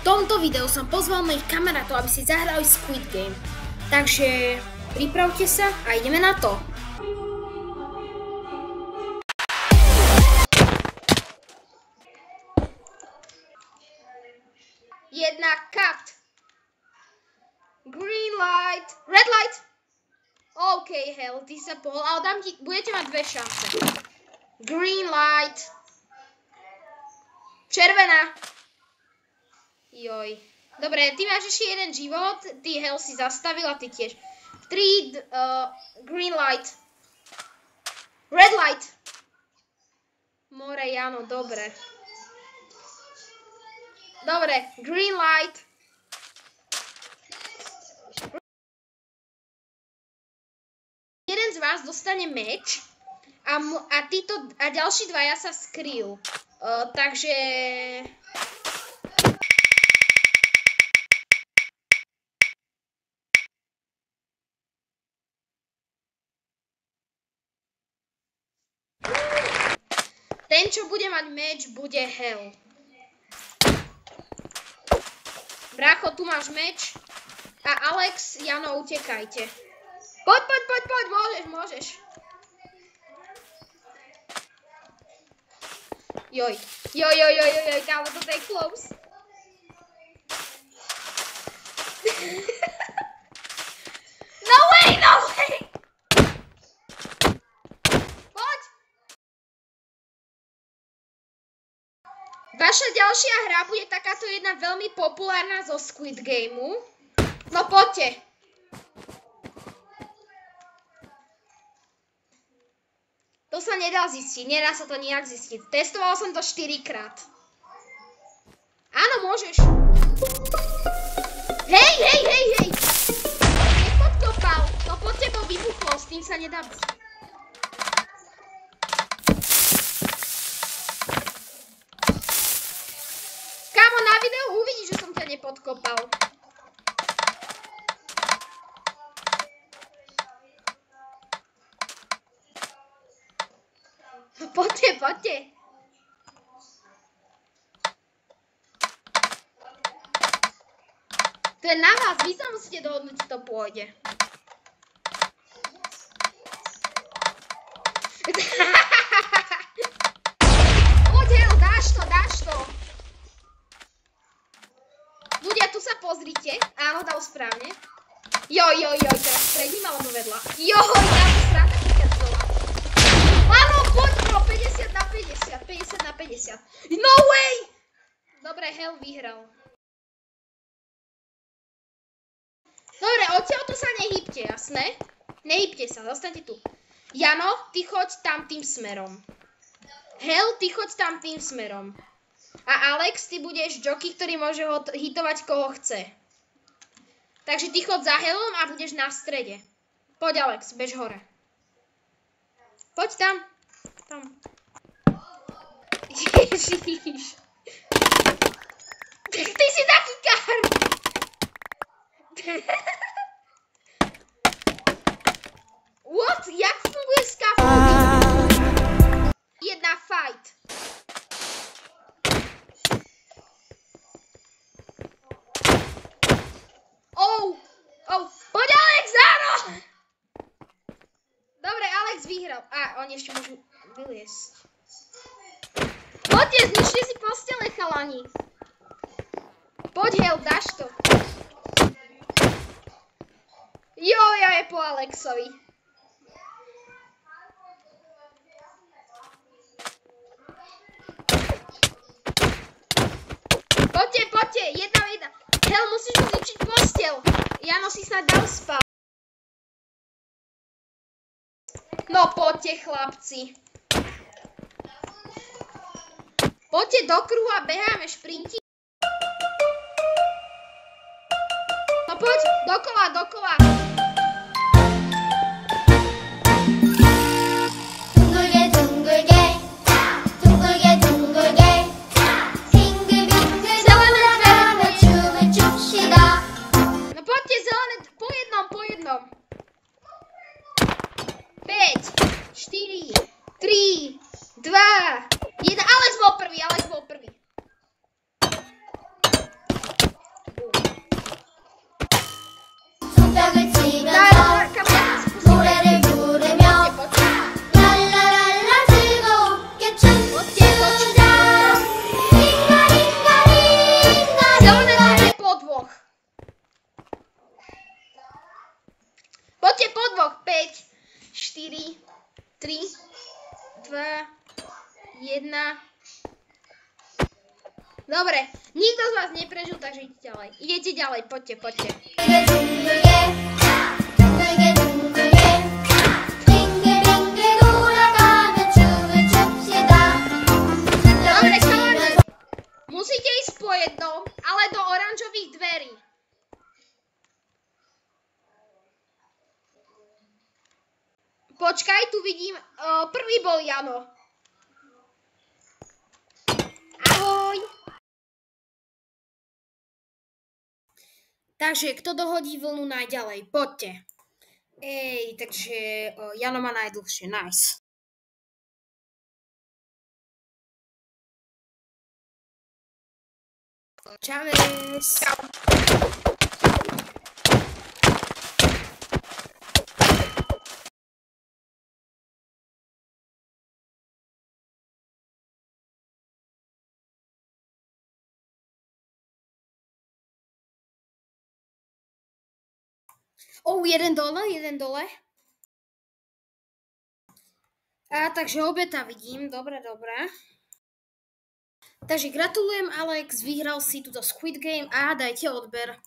tomto videu som pozval mojich kamarátov, aby si zahrali Squid Game. Takže pripravte sa a ideme na to. Jedna cut. Green light. Red light. OK, hell, ty sa pohol, ale dám ti, budete mať dve šance. Green light. Červená. Joj. Dobre, ty máš ešte jeden život, ty hell si zastavila, ty tiež. 3, green light. Red light. More, Jano, dobre. Dobre, green light. Jeden z vás dostane meč a ďalší dvaja sa skryjú. Takže... Ten, čo bude mať meč, bude hell. Brácho, tu máš meč. A Alex, Jano, utekajte. Poď, môžeš. Joj, kámo, toto je close. No way! Poď! Vaša ďalšia hra bude takáto jedna veľmi populárna zo Squid Gameu. No poďte. To sa nedá zistiť, nedá sa to nijak zistiť. Testoval som to 4-krát. Áno, môžeš. Hej! Nepodkopal. To pod tebou vybuchlo, s tým sa nedá byť. Kámo, na videu uvidíš, že som ťa nepodkopal. Poďte. To je na vás, vy sa musíte dohodnúť, či to pôjde. Poď, dáš to. Ľudia, tu sa pozrite. Áno, dal správne. Joj, teraz pred ním alebo vedľa. Joj, dal správne. Áno, poď, bro, 50 na 50. No way! Dobre, hell vyhral. Dobre, odtiaľto sa nehýbte, jasné? Nehýbte sa, zostaňte tu. Jano, ty choď tam tým smerom. Hell, ty choď tam tým smerom. A Alex, ty budeš jockey, ktorý môže hitovať koho chce. Takže ty choď za Hellom a budeš na strede. Poď, Alex, bež hore. Poď tam. Ježiš. Ty si taký karm. What? Jak funguje scaffolding? Jedna fight. Oh. Poď, Alex, áno. Dobre, Alex vyhral. A oni ešte môžu vyliesť. Poďte, zničte si postele, chalani. Poď, hell, dáš to. Ja je po Alexovi. Poďte, jedna. Hell, musíš mu zničiť postel. Jano si snad dal spať. No poďte, chlapci. Poďte do kruhu a beháme šprinti. No poď, dokola. No poďte, zelené, po jednom. 5, 4, 3, 2, 1. Alex bol prvý. Dobre, nikto z vás neprežil, takže idete ďalej. Idete ďalej, poďte, poďte. Dobre, chalani, musíte ísť po jednom, ale do oranžových dverí. Počkaj, tu vidím, prvý bol Jano. Ahoj. Takže, kto dohodí vlnu najďalej? Poďte. Takže Jano má najdlhšie, nice. Čaves. Čau. Jeden dole. Takže obeta vidím, dobre. Takže gratulujem, Alex, vyhral si túto Squid Game a dajte odber.